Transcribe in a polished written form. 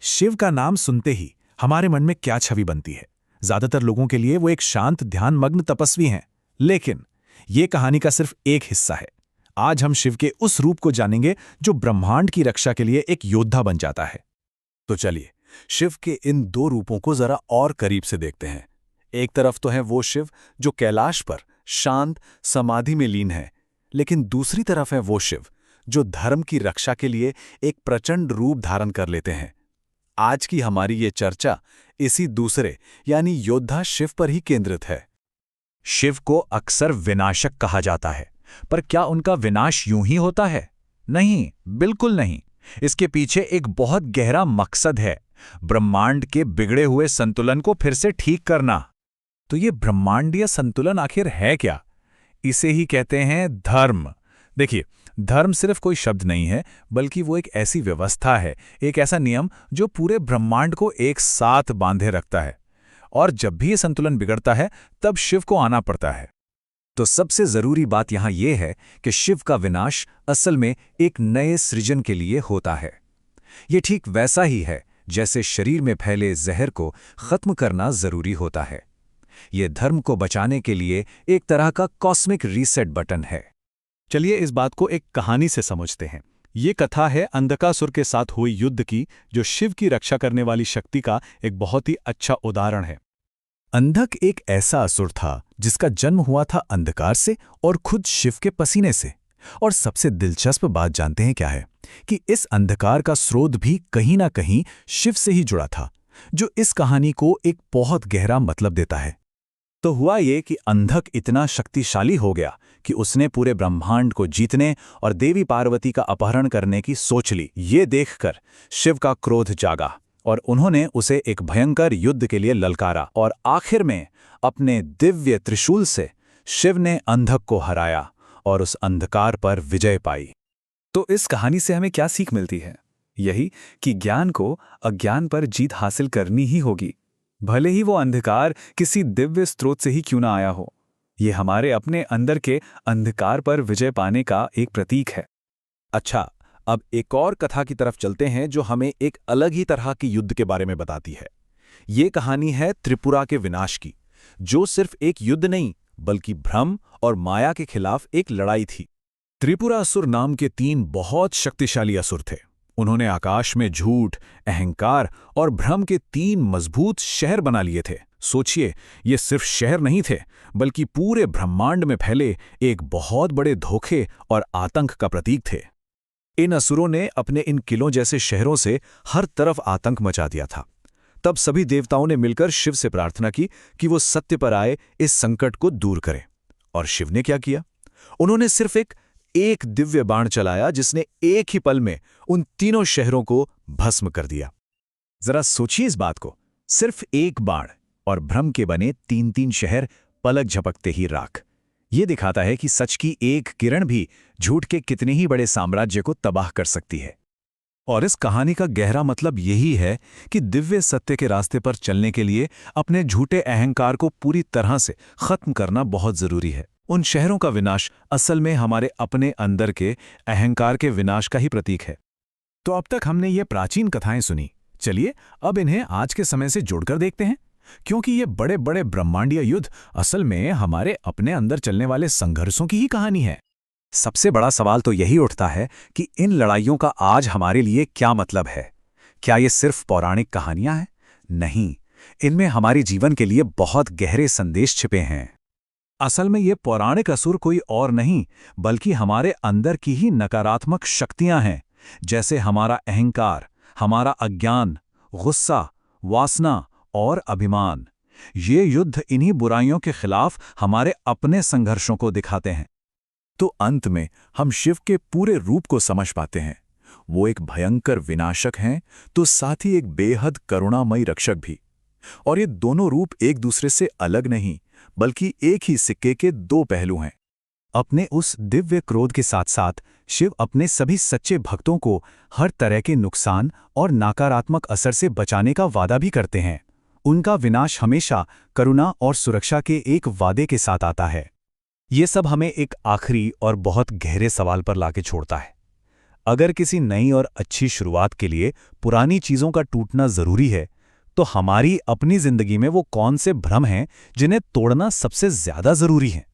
शिव का नाम सुनते ही हमारे मन में क्या छवि बनती है? ज्यादातर लोगों के लिए वो एक शांत ध्यानमग्न तपस्वी हैं। लेकिन ये कहानी का सिर्फ एक हिस्सा है। आज हम शिव के उस रूप को जानेंगे जो ब्रह्मांड की रक्षा के लिए एक योद्धा बन जाता है। तो चलिए शिव के इन दो रूपों को जरा और करीब से देखते हैं। एक तरफ तो है वो शिव जो कैलाश पर शांत समाधि में लीन है, लेकिन दूसरी तरफ है वो शिव जो धर्म की रक्षा के लिए एक प्रचंड रूप धारण कर लेते हैं। आज की हमारी ये चर्चा इसी दूसरे यानी योद्धा शिव पर ही केंद्रित है। शिव को अक्सर विनाशक कहा जाता है, पर क्या उनका विनाश यूं ही होता है? नहीं, बिल्कुल नहीं। इसके पीछे एक बहुत गहरा मकसद है, ब्रह्मांड के बिगड़े हुए संतुलन को फिर से ठीक करना। तो ये ब्रह्मांडीय संतुलन आखिर है क्या? इसे ही कहते हैं धर्म। देखिए, धर्म सिर्फ कोई शब्द नहीं है, बल्कि वो एक ऐसी व्यवस्था है, एक ऐसा नियम जो पूरे ब्रह्मांड को एक साथ बांधे रखता है। और जब भी ये संतुलन बिगड़ता है, तब शिव को आना पड़ता है। तो सबसे जरूरी बात यहां यह है कि शिव का विनाश असल में एक नए सृजन के लिए होता है। ये ठीक वैसा ही है जैसे शरीर में फैले जहर को खत्म करना जरूरी होता है। ये धर्म को बचाने के लिए एक तरह का कॉस्मिक रीसेट बटन है। चलिए इस बात को एक कहानी से समझते हैं। ये कथा है अंधकासुर के साथ हुई युद्ध की, जो शिव की रक्षा करने वाली शक्ति का एक बहुत ही अच्छा उदाहरण है। अंधक एक ऐसा असुर था जिसका जन्म हुआ था अंधकार से और खुद शिव के पसीने से। और सबसे दिलचस्प बात जानते हैं क्या है? कि इस अंधकार का स्रोत भी कहीं ना कहीं शिव से ही जुड़ा था, जो इस कहानी को एक बहुत गहरा मतलब देता है। तो हुआ ये कि अंधक इतना शक्तिशाली हो गया कि उसने पूरे ब्रह्मांड को जीतने और देवी पार्वती का अपहरण करने की सोच ली। ये देखकर शिव का क्रोध जागा और उन्होंने उसे एक भयंकर युद्ध के लिए ललकारा, और आखिर में अपने दिव्य त्रिशूल से शिव ने अंधक को हराया और उस अंधकार पर विजय पाई। तो इस कहानी से हमें क्या सीख मिलती है? यही कि ज्ञान को अज्ञान पर जीत हासिल करनी ही होगी, भले ही वो अंधकार किसी दिव्य स्रोत से ही क्यों ना आया हो। ये हमारे अपने अंदर के अंधकार पर विजय पाने का एक प्रतीक है। अच्छा, अब एक और कथा की तरफ चलते हैं जो हमें एक अलग ही तरह की युद्ध के बारे में बताती है। ये कहानी है त्रिपुरा के विनाश की, जो सिर्फ एक युद्ध नहीं बल्कि भ्रम और माया के खिलाफ एक लड़ाई थी। त्रिपुरासुर नाम के 3 बहुत शक्तिशाली असुर थे। उन्होंने आकाश में झूठ, अहंकार और भ्रम के 3 मजबूत शहर बना लिए थे। सोचिए, ये सिर्फ शहर नहीं थे, बल्कि पूरे ब्रह्मांड में फैले एक बहुत बड़े धोखे और आतंक का प्रतीक थे। इन असुरों ने अपने इन किलों जैसे शहरों से हर तरफ आतंक मचा दिया था। तब सभी देवताओं ने मिलकर शिव से प्रार्थना की कि वो सत्य पर आए इस संकट को दूर करें। और शिव ने क्या किया? उन्होंने सिर्फ एक दिव्य बाण चलाया, जिसने एक ही पल में उन तीनों शहरों को भस्म कर दिया। जरा सोचिए इस बात को, सिर्फ एक बाण और भ्रम के बने 3-3 शहर पलक झपकते ही राख। ये दिखाता है कि सच की एक किरण भी झूठ के कितने ही बड़े साम्राज्य को तबाह कर सकती है। और इस कहानी का गहरा मतलब यही है कि दिव्य सत्य के रास्ते पर चलने के लिए अपने झूठे अहंकार को पूरी तरह से खत्म करना बहुत जरूरी है। उन शहरों का विनाश असल में हमारे अपने अंदर के अहंकार के विनाश का ही प्रतीक है। तो अब तक हमने ये प्राचीन कथाएं सुनी। चलिए अब इन्हें आज के समय से जोड़कर देखते हैं, क्योंकि ये बड़े बड़े ब्रह्मांडीय युद्ध असल में हमारे अपने अंदर चलने वाले संघर्षों की ही कहानी है। सबसे बड़ा सवाल तो यही उठता है कि इन लड़ाइयों का आज हमारे लिए क्या मतलब है? क्या ये सिर्फ पौराणिक कहानियां हैं? नहीं, इनमें हमारे जीवन के लिए बहुत गहरे संदेश छिपे हैं। असल में ये पौराणिक असुर कोई और नहीं, बल्कि हमारे अंदर की ही नकारात्मक शक्तियां हैं, जैसे हमारा अहंकार, हमारा अज्ञान, गुस्सा, वासना और अभिमान। ये युद्ध इन्हीं बुराइयों के खिलाफ हमारे अपने संघर्षों को दिखाते हैं। तो अंत में हम शिव के पूरे रूप को समझ पाते हैं। वो एक भयंकर विनाशक हैं, तो साथ ही एक बेहद करुणामयी रक्षक भी। और ये दोनों रूप एक दूसरे से अलग नहीं, बल्कि एक ही सिक्के के 2 पहलू हैं। अपने उस दिव्य क्रोध के साथ साथ शिव अपने सभी सच्चे भक्तों को हर तरह के नुकसान और नकारात्मक असर से बचाने का वादा भी करते हैं। उनका विनाश हमेशा करुणा और सुरक्षा के एक वादे के साथ आता है। ये सब हमें एक आखिरी और बहुत गहरे सवाल पर लाके छोड़ता है। अगर किसी नई और अच्छी शुरुआत के लिए पुरानी चीज़ों का टूटना ज़रूरी है, तो हमारी अपनी ज़िंदगी में वो कौन से भ्रम हैं जिन्हें तोड़ना सबसे ज़्यादा ज़रूरी है?